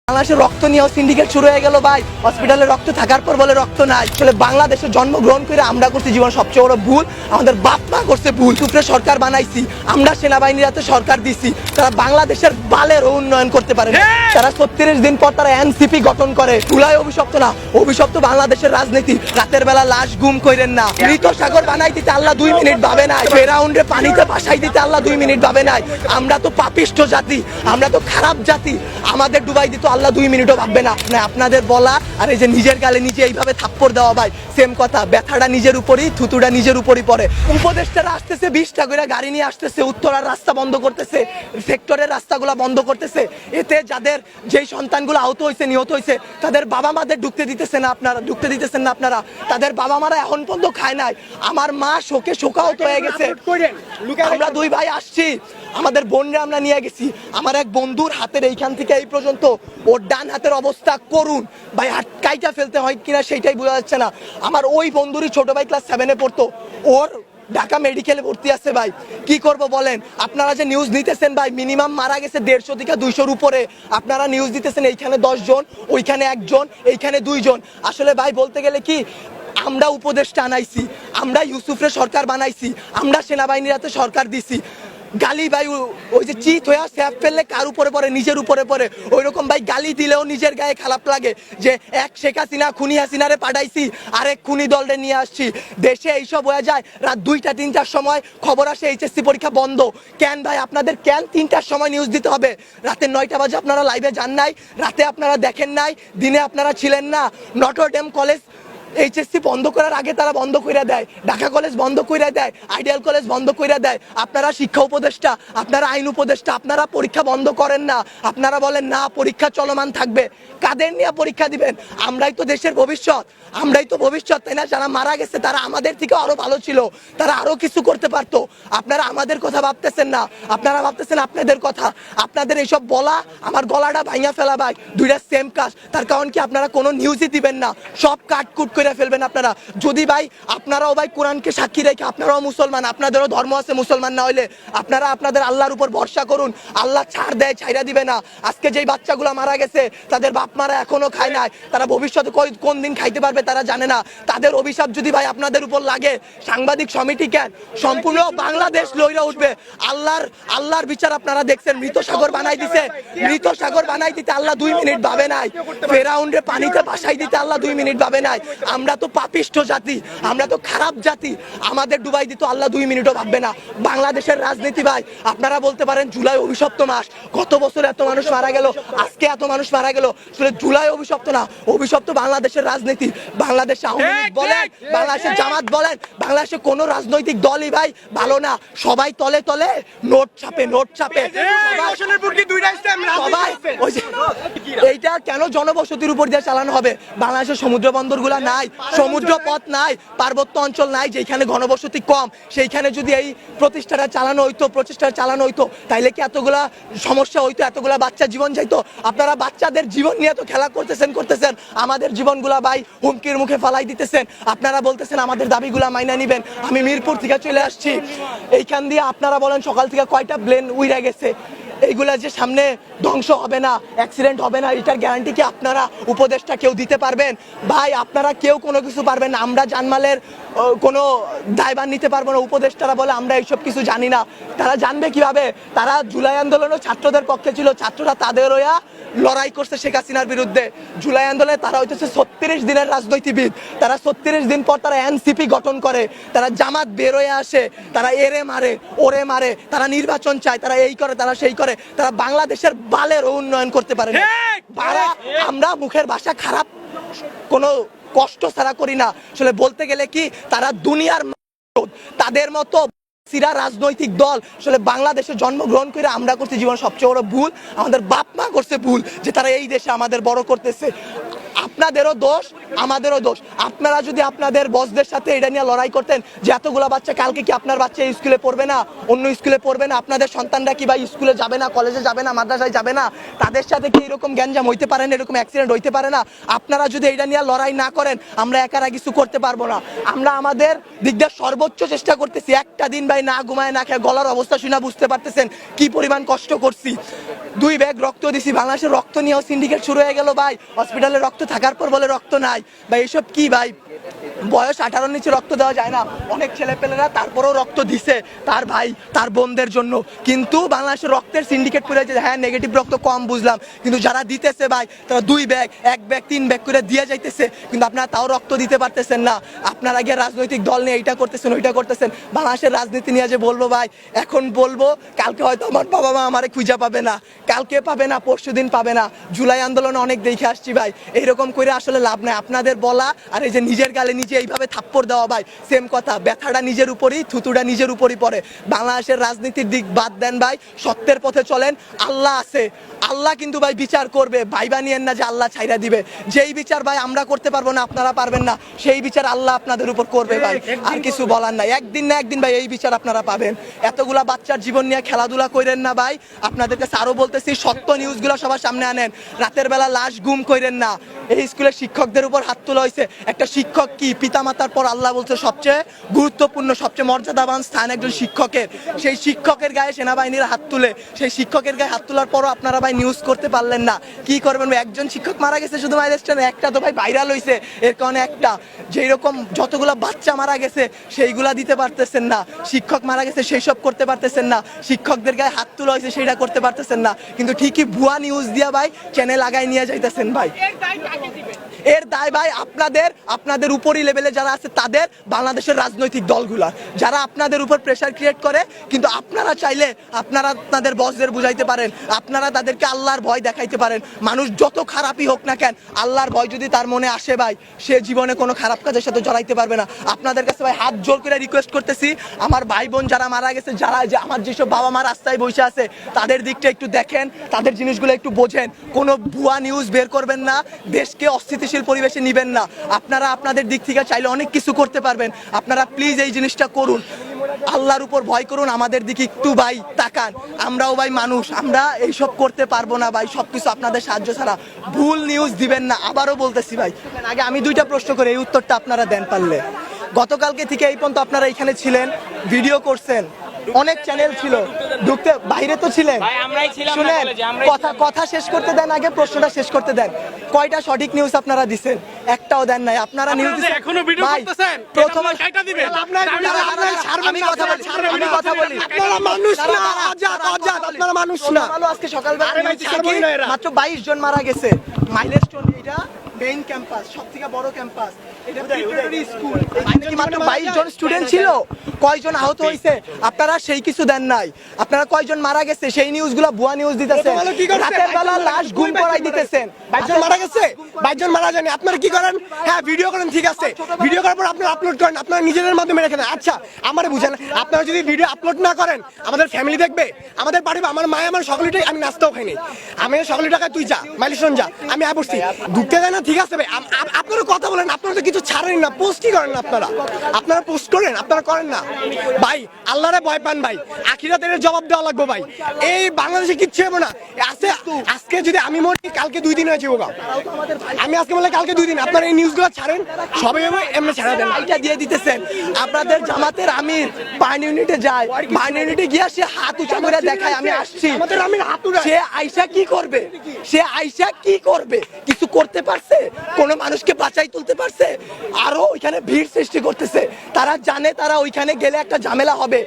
বাংলাদেশের রক্ত নিয়েও সিন্ডিকেট শুরু হয়ে গেল ভাই। হসপিটালে রক্ত থাকার পর বলে রক্ত নাই। আসলে বাংলাদেশে জন্মগ্রহণ করে আমরা করছি জীবন সবচেয়ে বড় ভুল, আমাদের বাপ মা করছে ভুল। টুকরে সরকার বানাইছি আমরা, সেনাবাহিনীর হাতে সরকার দিছি, তারা বাংলাদেশের বালের উন্নয়ন করতে পারে না। তারা 36 দিন পর তারা এনসিপি গঠন করে। চুলাই অভিশপ্ত না, অভিশপ্ত বাংলাদেশের রাজনীতি। রাতের বেলা লাশ গুম কইরেন না। মৃত সাগর বানাই দিতে আল্লাহ 2 মিনিট ভাবে নাই। ফেরাউন্ডে পানিতে ভাসাই দিতে আল্লাহ 2 মিনিট ভাবে নাই। আমরা তো পাপিষ্ঠ জাতি, আমরা তো খারাপ জাতি, আমাদের ডুবাই দিত আল্লাহ 2 মিনিটও ভাববে না। আপনাদের বলা আর এই যে নিজের গালে নিজে এইভাবে থাপ্পড় দেওয়া ভাই সেম কথা। ব্যথাটা নিজের উপরই, থুতুটা নিজের উপরই পড়ে। উপদেষ্টারা আসতেছে 20টা করে গাড়ি নিয়ে আসতেছে, উত্তরার রাস্তা বন্ধ করতেছে, সেক্টরের রাস্তাগুলো বন্ধ করতেছে। এতে যাদের যেই সন্তানগুলো আহত হয়েছে, নিহত হয়েছে, তাদের বাবা মাদের ঢুকতে দিতেছেন না আপনারা। তাদের বাবা মারা এখন পর্যন্ত খায় নাই। আমার মা শোকে শোকাহত হয়ে গেছে। আমরা 2 ভাই আসছি, আমাদের বোনরা আমরা নিয়ে গেছি। আমার এক বন্ধুর হাতের এইখান থেকে এই পর্যন্ত ওর ডান হাতের অবস্থা করুন ভাই, হাত কাইটা ফেলতে হয় কিনা সেইটাই বোঝা যাচ্ছে না। আমার ওই বন্ধুরই ছোট ভাই ক্লাস 7-এ পড়তো, ওর ঢাকা মেডিকেলে ভর্তি আছে ভাই। কি করব বলেন? আপনারা যে নিউজ নিতেছেন ভাই, মিনিমাম মারা গেছে 150 থেকে 200-র উপরে। আপনারা নিউজ দিতেছেন এইখানে 10 জন, ওইখানে 1 জন, এইখানে 2 জন। আসলে ভাই বলতে গেলে কি, আমরা উপদেষ্টা আনাইছি, আমরা ইউসুফরে সরকার বানাইছি, আমরা সেনাবাহিনীর হাতে সরকার দিছি। গালি ভাই ওই যে চিত হয়ে স্যাপ ফেললে কার উপরে পড়ে? নিজের উপরে পড়ে। ওই রকম ভাই গালি দিলেও নিজের গায়ে খারাপ লাগে যে এক শেখ হাসিনা খুনি হাসিনারে পাঠাইছি, আরেক খুনি দলরে নিয়ে আসছি। দেশে এইসব হয়ে যায় রাত 2টা 3টার সময় খবর আসে এইচএসসি পরীক্ষা বন্ধ। কেন ভাই আপনাদের কেন 3টার সময় নিউজ দিতে হবে? রাতে 9টা বাজে আপনারা লাইভে যান নাই, রাতে আপনারা দেখেন নাই, দিনে আপনারা ছিলেন না। নটরডেম কলেজ এইচএসসি বন্ধ করার আগে তারা বন্ধ করে দেয়, ঢাকা কলেজ বন্ধ করে দেয়, আইডিয়াল কলেজ বন্ধ করে দেয়। আপনারা শিক্ষা উপদেষ্টা, আপনারা আইন উপদেষ্টা, আপনারা পরীক্ষা বন্ধ করেন না। আপনারা বলেন না পরীক্ষা চলমান থাকবে। কাদের নিয়ে পরীক্ষা দিবেন? আমরাই তো দেশের ভবিষ্যৎ, আমরাই তো ভবিষ্যৎ, তাই না? যারা মারা গেছে তারা আমাদের থেকে আরো ভালো ছিল, তারা আরো কিছু করতে পারতো। আপনারা আমাদের কথা ভাবতেছেন না, আপনারা ভাবতেছেন আপনাদের কথা। আপনাদের এইসব বলা আমার গলাটা ভাঙিয়া ফেলা ভাই, 2টা সেম কাজ। তার কারণ কি, আপনারা কোনো নিউজই দিবেন না, সব কাটকুট করে ফেলবেন আপনারা। যদি ভাই আপনারাও ভাই কোরআনকে সাক্ষী রেখে, আপনারাও মুসলমান, আপনাদেরও ধর্ম আছে, মুসলমান না হইলে আপনারা আপনাদের আল্লাহর উপর ভরসা করুন। আল্লাহ ছাড় দেয়, ছাইরা দিবে না। আজকে যেই বাচ্চাগুলো মারা গেছে তাদের বাপ মারা এখনো খায় নাই, তারা ভবিষ্যতে কোন দিন খাইতে পারবে তারা জানে না। তাদের অভিশাপ যদি ভাই আপনাদের উপর লাগে, সাংবাদিক সমিতি কেন, সম্পূর্ণ বাংলাদেশ লইরা উঠবে। আল্লাহর বিচার আপনারা দেখছেন। মৃত সাগর বানাই দিতে আল্লাহ 2 মিনিট ভাবে নাই। ফেরাউন্ডে পানিতে ভাসাই দিতে আল্লাহ 2 মিনিট ভাবে নাই। আমরা তো পাপিষ্ঠ জাতি, আমরা তো খারাপ জাতি, আমাদের ডুবাই দিত আল্লাহ 2 মিনিটও ভাববে না। বাংলাদেশের রাজনীতি ভাই, আপনারা বলতে পারেন জুলাই অভিশপ্ত মাস, গত বছর এত মানুষ মারা গেল, আজকে এত মানুষ মারা গেল। আসলে জুলাই অভিশপ্ত না, অভিশপ্ত বাংলাদেশের রাজনীতি। বাংলাদেশে আওয়ামী লীগ বলেন, বাংলাদেশের জামাত বলেন, বাংলাদেশে কোনো রাজনৈতিক দলই ভাই ভালো না। সবাই তলে তলে নোট ছাপে। এইটা কেন জনবসতির উপর দিয়ে চালানো হবে? বাংলাদেশের সমুদ্র বন্দর গুলা নাই, সমুদ্র পথ নাই, পার্বত্য অঞ্চল নাই, যেখানে ঘনবসতি কম, সেইখানে যদি এই প্রচেষ্টাটা চালানো হইতো তাইলে কি এতগুলা সমস্যা হইতো? এতগুলা বাচ্চা জীবন যাইতো? আপনারা বাচ্চাদের জীবন নিয়ে তো খেলা করতেছেন, আমাদের জীবনগুলা ভাই হুমকির মুখে ফালাই দিতেছেন। আপনারা বলতেছেন আমাদের দাবিগুলা মাইনা নিবেন। আমি মিরপুর থেকে চলে আসছি, এইখান দিয়ে আপনারা বলেন সকাল থেকে কয়টা প্লেন উইরা গেছে। এইগুলা যে সামনে ধ্বংস হবে না, অ্যাক্সিডেন্ট হবে না, এটার গ্যারান্টি কি আপনারা উপদেষ্টা কেউ দিতে পারবেন? ভাই আপনারা কেউ কোনো কিছু পারবেন না। আমরা জানমালের কোনো দায়ভার নিতে পারবো না। উপদেষ্টারা বলে আমরা এইসব কিছু জানি না। তারা জানবে কিভাবে? তারা জুলাই আন্দোলনও ছাত্রদের পক্ষে ছিল, ছাত্ররা তাদের হইয়া লড়াই করছে শেখ হাসিনার বিরুদ্ধে। জুলাই আন্দোলনে তারা হইতেছে 36 দিনের রাজনীতিবিদ। তারা 36 দিন পর তারা এনসিপি গঠন করে, তারা জামাত বের হয়ে আসে, তারা এরে মারে, ওরে মারে, তারা নির্বাচন চায়, তারা এই করে, তারা সেই করে, তারা বাংলাদেশের বালের উন্নয়ন করতে পারে না। আমরা মুখের ভাষা খারাপ কোনো কষ্ট ছাড়া করি না। আসলে বলতে গেলে কি, তারা দুনিয়ার তাদের মতো সিরা রাজনৈতিক দল আসলে বাংলাদেশে জন্মগ্রহণ করে আমরা করছি জীবন সবচেয়ে বড় ভুল, আমাদের বাপ মা করছে ভুল যে তারা এই দেশে আমাদের বড় করতেছে। আপনাদেরও দোষ আমাদেরও দোষ। আপনারা যদি আপনাদের বসদের সাথে এটা নিয়ে লড়াই করতেন যে এতগুলো বাচ্চা কালকে কি আপনার বাচ্চা এই স্কুলে পড়বে না, অন্য স্কুলে পড়বে না, আপনাদের সন্তানরা কি ভাই স্কুলে যাবে না, কলেজে যাবে না, মাদ্রাসায় যাবে না, তাদের সাথে কি এরকম গ্যাঞ্জাম হইতে পারে না, এরকম অ্যাক্সিডেন্ট হইতে পারে না? আপনারা যদি এটা নিয়ে লড়াই না করেন আমরা একারা কিছু করতে পারবো না। আমরা আমাদের দিক দিয়ে সর্বোচ্চ চেষ্টা করতেছি। একটা দিন ভাই না ঘুমায় না খেয়ে গলার অবস্থা শুনে বুঝতে পারতেছেন কি পরিমাণ কষ্ট করছি। 2 ব্যাগ রক্ত দিছি। বাংলাদেশের রক্ত নিয়েও সিন্ডিকেট শুরু হয়ে গেল ভাই। হসপিটালে রক্ত থাকার পর বলে রক্ত নাই। ভাই এসব কি ভাই? বয়স 18 নিচে রক্ত দেওয়া যায় না। অনেক ছেলেপেলেরা তারপরেও রক্ত দিছে তার ভাই তার বোনদের জন্য। কিন্তু বাংলাদেশের রক্তের সিন্ডিকেট করে যে হ্যাঁ নেগেটিভ রক্ত কম বুঝলাম, কিন্তু যারা দিতেছে ভাই তারা 2 ব্যাগ 1 ব্যাগ 3 ব্যাগ করে দিয়ে যাইতেছে, কিন্তু আপনারা তাও রক্ত দিতে পারতেছেন না। আপনারা গিয়ে রাজনৈতিক দল নিয়ে এইটা করতেছেন ওইটা করতেছেন। বাংলাদেশের রাজনীতি নিয়ে যে বলবো ভাই, এখন বলবো কালকে হয়তো আমার বাবা মা আমারে খুঁজে পাবে না, কালকে পাবে না, পরশুদিন পাবে না। জুলাই আন্দোলনে অনেক দেখে আসছি ভাই, এইরকম করে আসলে লাভ নাই। আপনাদের বলা আর এই যে নিজের গালে নিজে এইভাবে থাপ্পড় দেওয়া ভাই সেম কথা। ব্যথাটা নিজের উপরই, থুতুটা নিজের উপরই পড়ে। বাংলাদেশের রাজনীতির দিক বাদ দেন ভাই, সত্যের পথে চলেন। আল্লাহ আছে, আল্লাহ কিন্তু ভাই বিচার করবে। ভাইবা নিয়েন না যে আল্লাহ ছাইরা দিবে। যেই বিচার ভাই আমরা করতে পারবো না, আপনারা পারবেন না, সেই বিচার আল্লাহ আপনাদের উপর করবে ভাই। আর কিছু বলার নাই। একদিন না একদিন ভাই এই বিচার আপনারা পাবেন। এতগুলা বাচ্চার জীবন নিয়ে খেলাধুলা করেন না ভাই। আপনাদেরকে আরো বলতেছি, সত্য নিউজগুলো সবার সামনে আনেন। রাতের বেলা লাশ গুম করেন না। এই স্কুলের শিক্ষকদের উপর হাত তোলা হয়েছে। একটা শিক্ষক কি পিতামাতার পর আল্লাহ বলছে সবচেয়ে গুরুত্বপূর্ণ সবচেয়ে মর্যাদাবান স্থান একজন শিক্ষকের। সেই শিক্ষকের গায়ে সেনাবাহিনীর হাত তুলে, সেই শিক্ষকের গায়ে হাত তোলার পরও আপনারা ভাই নিউজ করতে পারলেন না। কি করবেন? একজন শিক্ষক মারা গেছে শুধু মাইলস্টোনে, একটা তো ভাই ভাইরাল হয়েছে এর কারণে একটা। যেই রকম যতগুলো বাচ্চা মারা গেছে সেইগুলা দিতে পারতেছেন না। শিক্ষক মারা গেছে সেই সব করতে পারতেছেন না। শিক্ষকদের গায়ে হাত তোলা হয়েছে সেটা করতে পারতেছেন না। কিন্তু ঠিকই ভুয়া নিউজ দিয়া ভাই চ্যানেল আগায় নিয়ে যাইতেছেন ভাই। এর দায় ভাই আপনাদের উপরই লেভেলে যারা আছে তাদের, বাংলাদেশের রাজনৈতিক দলগুলা যারা আপনাদের উপর প্রেসার ক্রিয়েট করে। কিন্তু আপনারা চাইলে আপনারা আপনাদের বসদের বুঝাইতে পারেন, আপনারা তাদেরকে আল্লাহর ভয় দেখাইতে পারেন। মানুষ যত খারাপই হোক না কেন, আল্লাহর ভয় যদি তার মনে আসে ভাই, সে জীবনে কোনো খারাপ কাজের সাথে জড়াইতে পারবে না। আপনাদের কাছে ভাই হাত জোর করে রিকোয়েস্ট করতেছি, আমার ভাই বোন যারা মারা গেছে, যারা যে আমার যেসব বাবা মা রাস্তায় বসে আছে, তাদের দিকটা একটু দেখেন, তাদের জিনিসগুলো একটু বোঝেন। কোনো ভুয়া নিউজ বের করবেন না, দেশকে অস্থিতিশীল পরিবেশে নিবেন না। আপনারা আপনাদের দিক থেকে চাইলে অনেক কিছু করতে পারবেন। আপনারা প্লিজ এই জিনিসটা করুন, আল্লাহর উপর ভয় করুন, আমাদের দিকে একটু ভাই তাকান। আমরাও ভাই মানুষ, আমরা এইসব করতে পারবো না ভাই, সবকিছু আপনাদের সাহায্য ছাড়া। ভুল নিউজ দিবেন না, আবারও বলতেছি ভাই। আগে আমি 2টা প্রশ্ন করে এই উত্তরটা আপনারা দেন পারলে। গতকালকে থেকে এই পর্যন্ত আপনারা এখানে ছিলেন, ভিডিও করছেন, অনেক চ্যানেল ছিল, ঢুকতে বাইরে তো ছিলেন, শুনেন কথা শেষ করতে দেন, আগে প্রশ্নটা শেষ করতে দেন। কয়টা সঠিক নিউজ আপনারা দিছেন? একটাও দেন নাই। আপনারা নিউজ এখনো ভিডিও করতেছেন, প্রথম কাইটা দিবেন। আমি কথা বলি, আপনারা মানুষ না, আজাদ আপনারা মানুষ না। আজকে সকালবেলা মাত্র 22 জন মারা গেছে। মাইলস্টোন এটা মেইন ক্যাম্পাস, সবথেকে বড় ক্যাম্পাস। এটা প্রিপারেটরি স্কুল। এখানে কি মাত্র 22 জন স্টুডেন্ট ছিল? কয়জন আহত হয়েছে? আপনারা সেই কিছু দেন নাই। আপনারা কয়জন মারা গেছে সেই নিউজগুলো ভুয়া নিউজ দিতেছেন। রাতের বেলা লাশ গুম করাই দিতেছেন। 22 জন মারা গেছে, 22 জন মারা যায়নি। আপনারা কি করেন? হ্যাঁ ভিডিও করেন, ঠিক আছে, ভিডিও করার পর আপনারা আপলোড করেন, আপনারা নিজেদের মাধ্যমে রেখে দেন। আচ্ছা আমারে বুঝেন, আপনারা যদি ভিডিও আপলোড না করেন আমাদের ফ্যামিলি দেখবে, আমাদের বাড়ি, আমার মায়ে আমার সকলেটাই, আমি নাস্তাও খাইনি, আমি সকলে টাকায় তুই যা মাইলস্টোন যা, আমি বসছি ঢুকতে দেয় না, ঠিক আছে ভাই। আপনারা কথা বলেন, আপনারা তো কিছু ছাড়েন না, পোস্টই করেন না। আপনারা পোস্ট করেন, আপনারা করেন না ভাই। আল্লাহরে ভয় পান ভাই, আখিরাতের জবাব দেওয়া লাগবে ভাই। এই বাংলাদেশে কিচ্ছু হবে না। আজকে যদি আমি মরি, কালকে 2 দিন হয়েছে ওগা, আমি আজকে বলে কালকে 2 দিন। আপনারা এই নিউজগুলো ছাড়েন, সবাই এমনি ছাড়া দেন। এটা দিয়ে দিতেছেন। আপনাদের জামাতের আমির বার্ন ইউনিটে যায়, বার্ন ইউনিটে গিয়ে সে হাত উঁচা করে দেখায় আমি আসছি। আমাদের আমির হাত উঠায়। সে আইসা কি করবে? সে আইসা কি করবে? কিছু করতে পারছে? কোনো মানুষকে বাঁচাই তুলতে পারছে? আরো ওইখানে ভিড় সৃষ্টি করতেছে। তারা জানে তারা ওইখানে গেলে একটা ঝামেলা হবে,